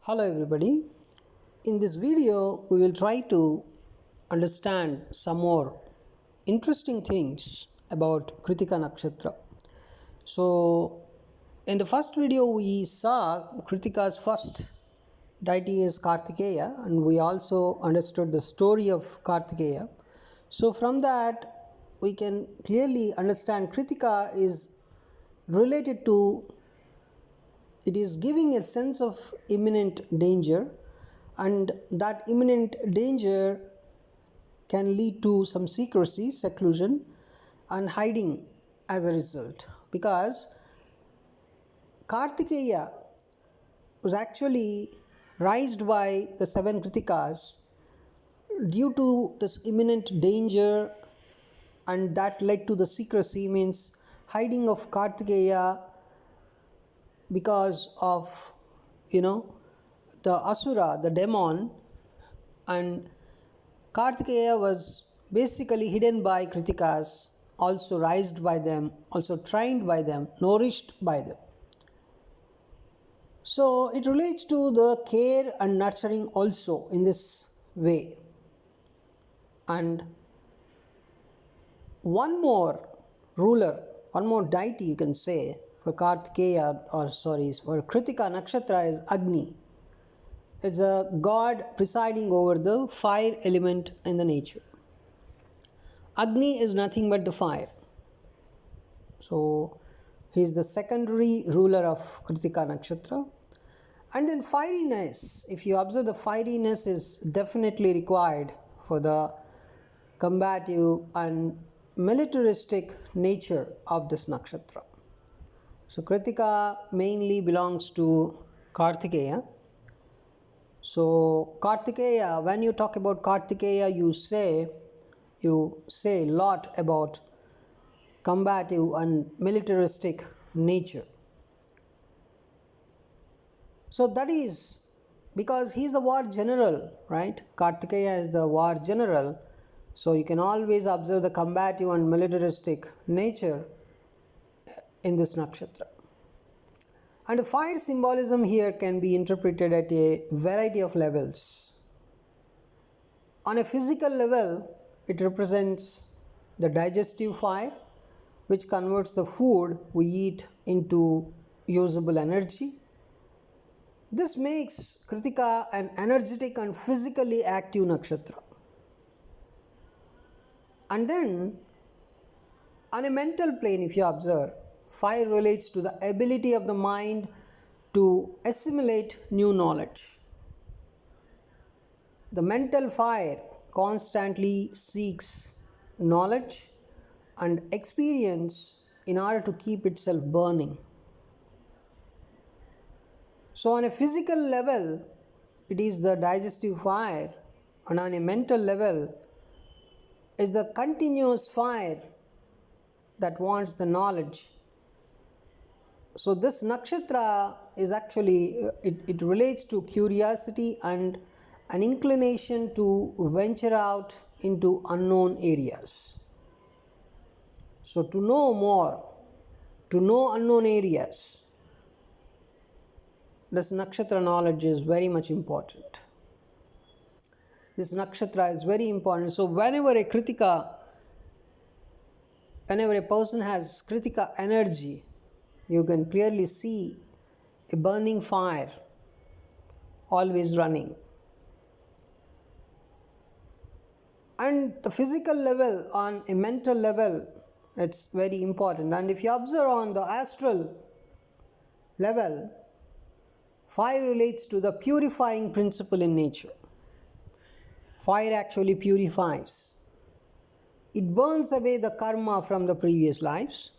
Hello everybody. In this video we will try to understand some more interesting things about Krittika Nakshatra. So in the first video we saw Krittika's first deity is Kartikeya, and we also understood the story of Kartikeya. So from that we can clearly understand Krittika is related to, it is giving a sense of imminent danger, and that imminent danger can lead to some secrecy, seclusion, and hiding as a result. Because Kartikeya was actually raised by the seven Krittikas due to this imminent danger, and that led to the secrecy, means hiding of Kartikeya because of the Asura, the demon, and Kartikeya was basically hidden by Krittikas, also raised by them, also trained by them, nourished by them. So it relates to the care and nurturing also in this way. And one more ruler, one more deity you can say for Kartikeya, for Krittika Nakshatra is Agni. It's a god presiding over the fire element in the nature. Agni is nothing but the fire. So he is the secondary ruler of Krittika Nakshatra. And then fieriness, if you observe, the fieriness is definitely required for the combative and militaristic nature of this nakshatra. So Krittika mainly belongs to Kartikeya. So Kartikeya, when you talk about Kartikeya, you say a lot about combative and militaristic nature. So that is because he is the war general, right? Kartikeya is the war general. So you can always observe the combative and militaristic nature in this nakshatra. And the fire symbolism here can be interpreted at a variety of levels. On a physical level, it represents the digestive fire, which converts the food we eat into usable energy. This makes Krittika an energetic and physically active nakshatra. And then, on a mental plane, if you observe, fire relates to the ability of the mind to assimilate new knowledge. The mental fire constantly seeks knowledge and experience in order to keep itself burning. So on a physical level, it is the digestive fire, and on a mental level, is the continuous fire that wants the knowledge. So this nakshatra is actually, it relates to curiosity and an inclination to venture out into unknown areas. So to know more, to know unknown areas, this nakshatra knowledge is very much important. This nakshatra is very important. So whenever a person has Krittika energy, you can clearly see a burning fire always running. And the physical level, on a mental level, it's very important. And if you observe on the astral level, fire relates to the purifying principle in nature. Fire actually purifies. It burns away the karma from the previous lives.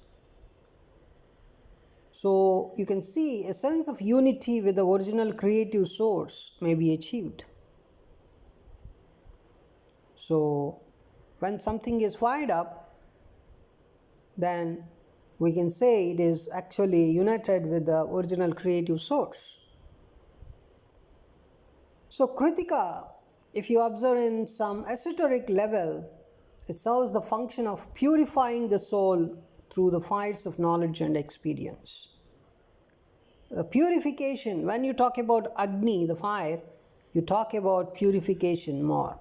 So you can see a sense of unity with the original creative source may be achieved. So when something is fired up, then we can say it is actually united with the original creative source. So Krittika, if you observe in some esoteric level, it serves the function of purifying the soul through the fires of knowledge and experience. Purification, when you talk about Agni, the fire, you talk about purification more.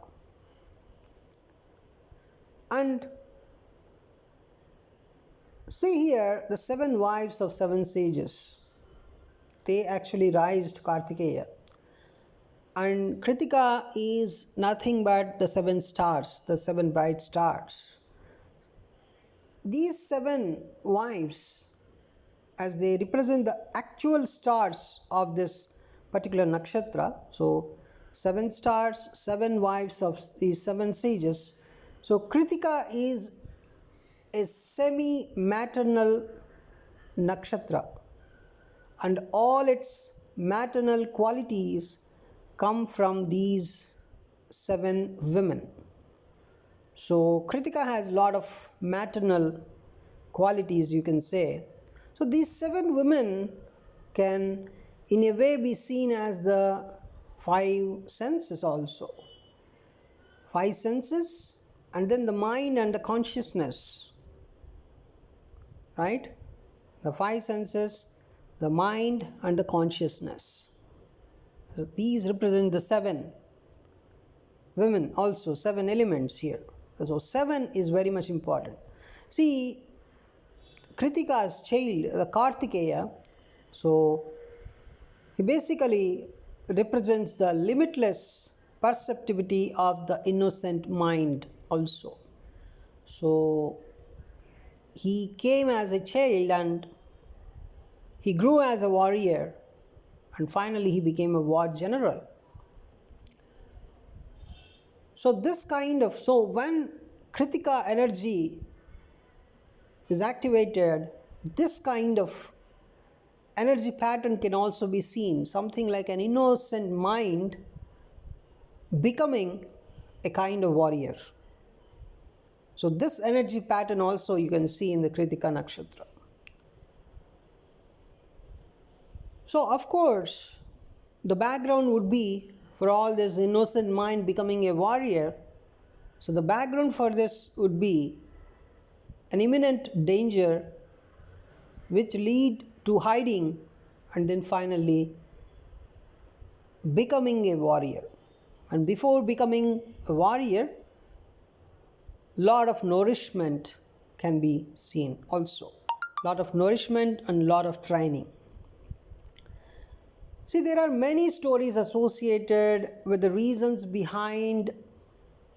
And see here, the 7 wives of 7 sages, they actually raised Kartikeya. And Krittika is nothing but the 7 stars, the 7 bright stars. These 7 wives, as they represent the actual stars of this particular nakshatra, so 7 stars, 7 wives of these 7 sages. So Krittika is a semi-maternal nakshatra, and all its maternal qualities come from these 7 women. So Krittika has a lot of maternal qualities, you can say. So these 7 women can in a way be seen as the 5 senses also. 5 senses, and then the mind and the consciousness. Right? The 5 senses, the mind and the consciousness. So these represent the 7 women also, 7 elements here. So 7 is very much important. See, Kritika's child, the Kartikeya, so he basically represents the limitless perceptivity of the innocent mind also. So he came as a child and he grew as a warrior, and finally he became a war general. So when Krittika energy is activated, this kind of energy pattern can also be seen, something like an innocent mind becoming a kind of warrior. So this energy pattern also you can see in the Krittika Nakshatra. So of course, the background would be for all this innocent mind becoming a warrior. So the background for this would be an imminent danger which lead to hiding and then finally becoming a warrior. And before becoming a warrior, lot of nourishment can be seen also. Lot of nourishment and lot of training. See, there are many stories associated with the reasons behind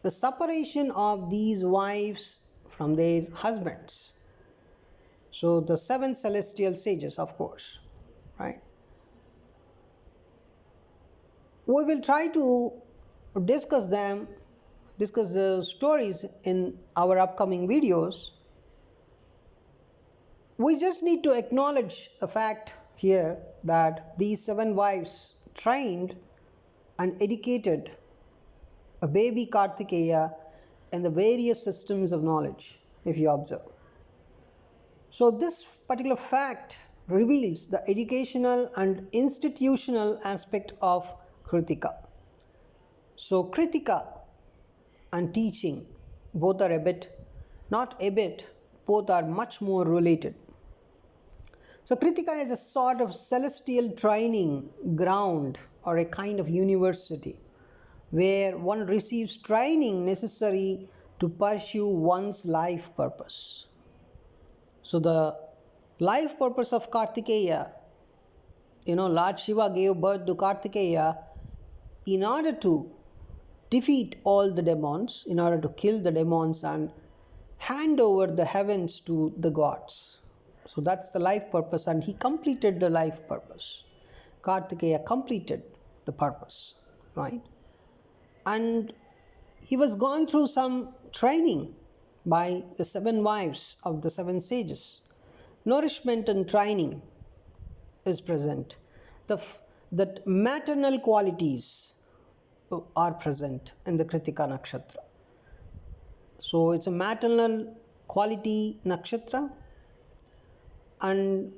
the separation of these wives from their husbands. So the 7 celestial sages, of course, right? We will try to discuss the stories in our upcoming videos. We just need to acknowledge the fact here that these 7 wives trained and educated a baby Kartikeya in the various systems of knowledge, if you observe. So this particular fact reveals the educational and institutional aspect of Krittika. So Krittika and teaching both are both are much more related. So Krittika is a sort of celestial training ground or a kind of university where one receives training necessary to pursue one's life purpose. So the life purpose of Kartikeya, Lord Shiva gave birth to Kartikeya in order to defeat all the demons, in order to kill the demons and hand over the heavens to the gods. So that's the life purpose, and he completed the life purpose. Kartikeya completed the purpose, right? And he was gone through some training by the 7 wives of the 7 sages. Nourishment and training is present. The maternal qualities are present in the Krittika Nakshatra. So it's a maternal quality nakshatra, and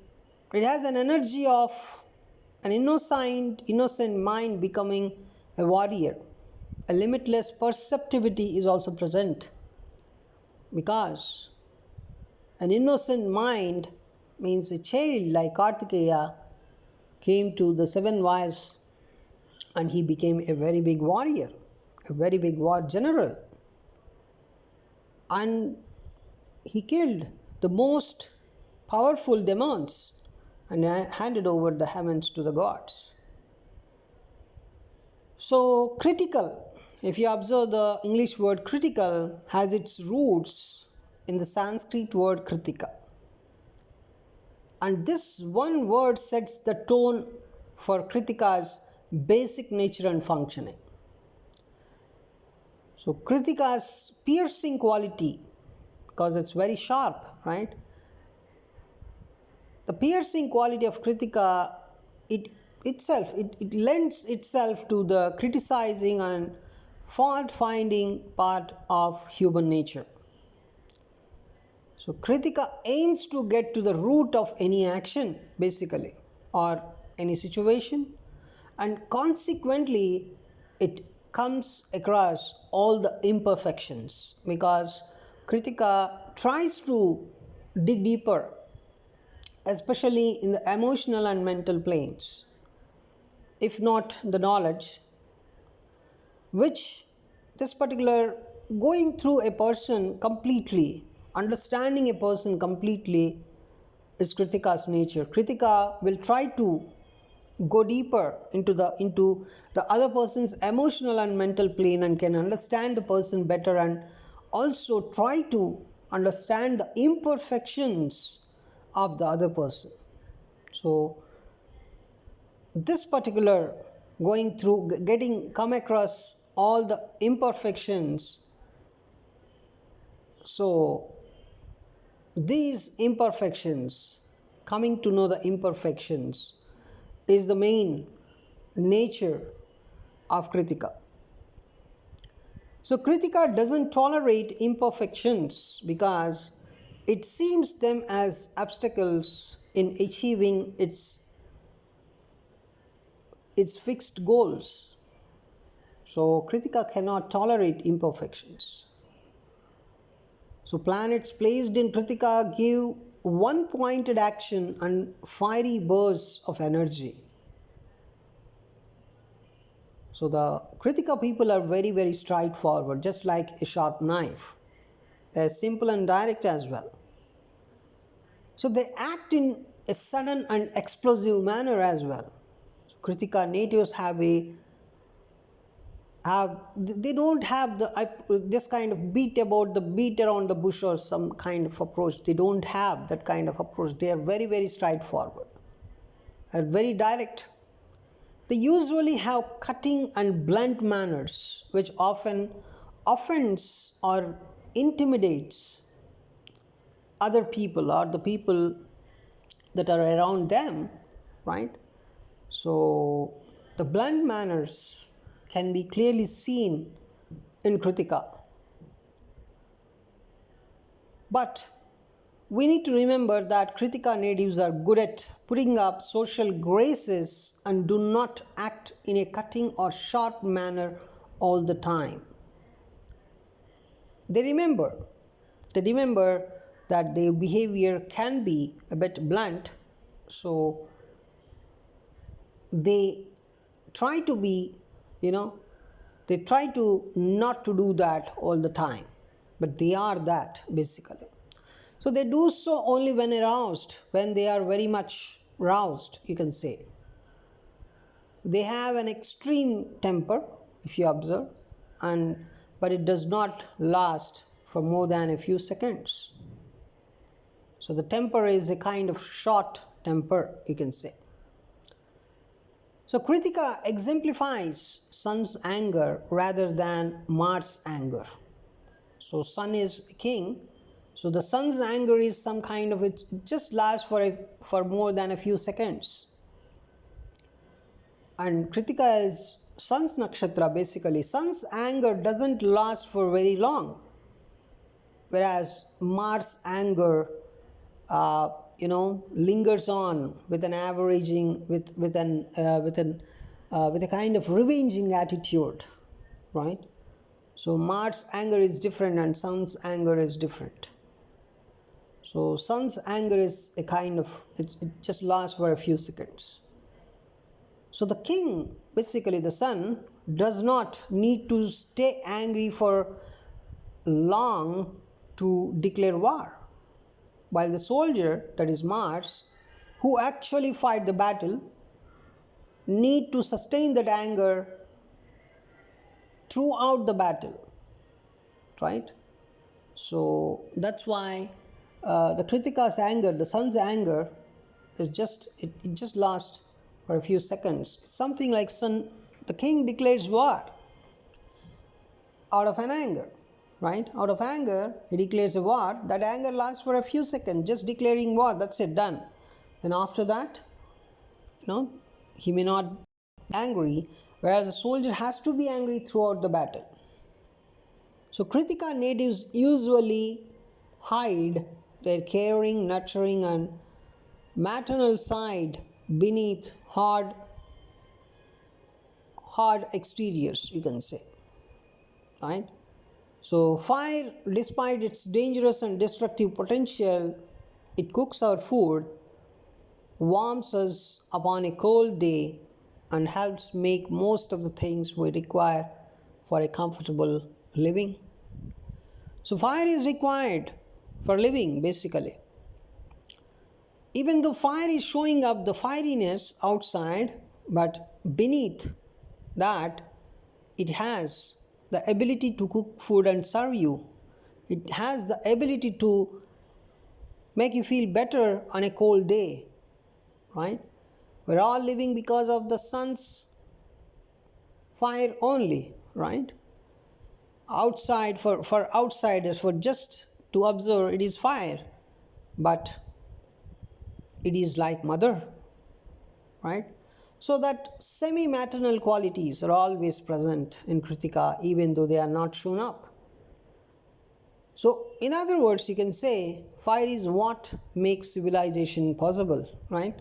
it has an energy of an innocent mind becoming a warrior. A limitless perceptivity is also present, because an innocent mind means a child like Kartikeya came to the seven wires and he became a very big warrior, a very big war general. And he killed the most powerful demons and handed over the heavens to the gods. So, critical, if you observe the English word critical, has its roots in the Sanskrit word Krittika. And this one word sets the tone for Kritika's basic nature and functioning. So, Kritika's piercing quality, because it's very sharp, right? The piercing quality of Krittika, it lends itself to the criticizing and fault finding part of human nature. So Krittika aims to get to the root of any action basically, or any situation, and consequently it comes across all the imperfections, because Krittika tries to dig deeper, especially in the emotional and mental planes, if not the knowledge, which this particular going through a person completely, understanding a person completely is Kritika's nature. Krittika will try to go deeper into the other person's emotional and mental plane and can understand the person better, and also try to understand the imperfections of the other person. So this particular going through, come across all the imperfections, so these imperfections, coming to know the imperfections, is the main nature of Krittika. So Krittika doesn't tolerate imperfections because it sees them as obstacles in achieving its fixed goals. So Krittika cannot tolerate imperfections. So planets placed in Krittika give one-pointed action and fiery bursts of energy. So the Krittika people are very, very straightforward, just like a sharp knife. They are simple and direct as well. So they act in a sudden and explosive manner as well. So Krittika natives they don't have this kind of beat around the bush or some kind of approach. They don't have that kind of approach. They are very, very straightforward and very direct. They usually have cutting and blunt manners, which often offends or intimidates other people or the people that are around them, right? So the blunt manners can be clearly seen in Krittika. But we need to remember that Krittika natives are good at putting up social graces and do not act in a cutting or sharp manner all the time. They remember that their behavior can be a bit blunt, so they try to be, they try to not to do that all the time, but they are that basically. So they do so only when aroused, when they are very much roused, you can say. They have an extreme temper, if you observe, but it does not last for more than a few seconds. So the temper is a kind of short temper, you can say. So Krittika exemplifies Sun's anger rather than Mars' anger. So Sun is king. So the Sun's anger is some kind of, it just lasts for more than a few seconds. And Krittika is Sun's Nakshatra basically. Sun's anger doesn't last for very long, whereas Mars' anger, lingers on with an averaging, with a kind of revenging attitude, right? So Mars' anger is different and Sun's anger is different. So Sun's anger is a kind of, it just lasts for a few seconds. So the king, basically the son, does not need to stay angry for long to declare war, while the soldier, that is Mars, who actually fight the battle, need to sustain that anger throughout the battle, right? So that's why the Kritika's anger, the son's anger, it just lasts for a few seconds. It's something like the king declares war out of an anger, right? Out of anger, he declares a war. That anger lasts for a few seconds, just declaring war. That's it, done. And after that, he may not be angry, whereas a soldier has to be angry throughout the battle. So Krittika natives usually hide their caring, nurturing, and maternal side beneath hard exteriors, you can say, right? So fire, despite its dangerous and destructive potential, it cooks our food, warms us upon a cold day, and helps make most of the things we require for a comfortable living. So fire is required for living, basically. Even though fire is showing up the fieriness outside, but beneath that, it has the ability to cook food and serve you. It has the ability to make you feel better on a cold day, right? We're all living because of the sun's fire only, right? Outside, for outsiders, for just to observe, it is fire, but it is like mother, right? So that semi-maternal qualities are always present in Krittika, even though they are not shown up. So in other words, you can say fire is what makes civilization possible, right?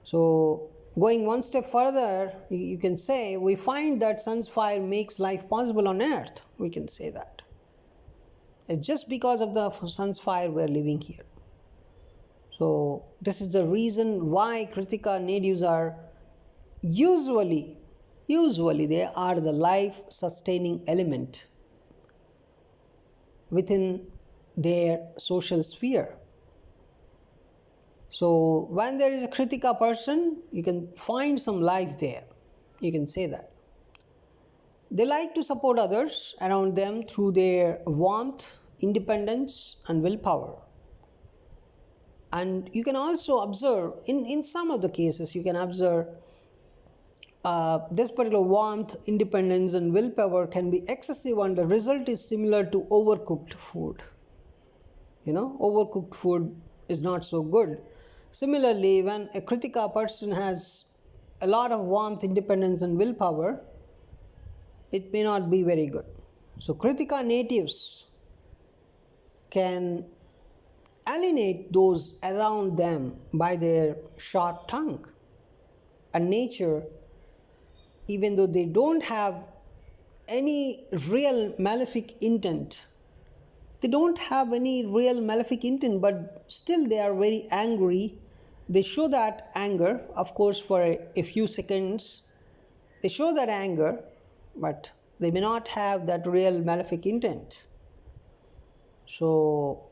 So going one step further, you can say we find that sun's fire makes life possible on earth. We can say that. It's just because of the sun's fire we are living here. So this is the reason why Krittika natives are usually they are the life sustaining element within their social sphere. So when there is a Krittika person, you can find some life there. You can say that. They like to support others around them through their warmth, independence, and willpower. And you can also observe, in some of the cases, you can observe this particular warmth, independence, and willpower can be excessive, and the result is similar to overcooked food. Overcooked food is not so good. Similarly, when a Krittika person has a lot of warmth, independence, and willpower, it may not be very good. So Krittika natives can alienate those around them by their sharp tongue and nature, even though they don't have any real malefic intent. But still they are very angry. They show that anger, of course, for a few seconds. They show that anger, but they may not have that real malefic intent. So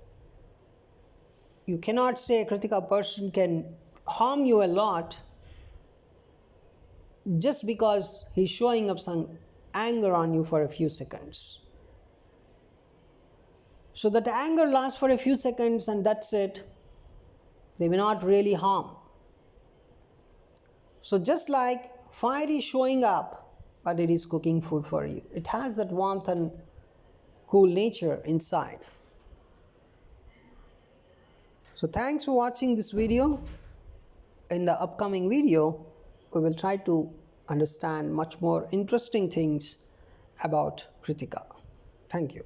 you cannot say a Krittika person can harm you a lot just because he's showing up some anger on you for a few seconds. So that anger lasts for a few seconds and that's it. They may not really harm. So just like fire is showing up, but it is cooking food for you. It has that warmth and cool nature inside. So thanks for watching this video. In the upcoming video, we will try to understand much more interesting things about Krittika. Thank you.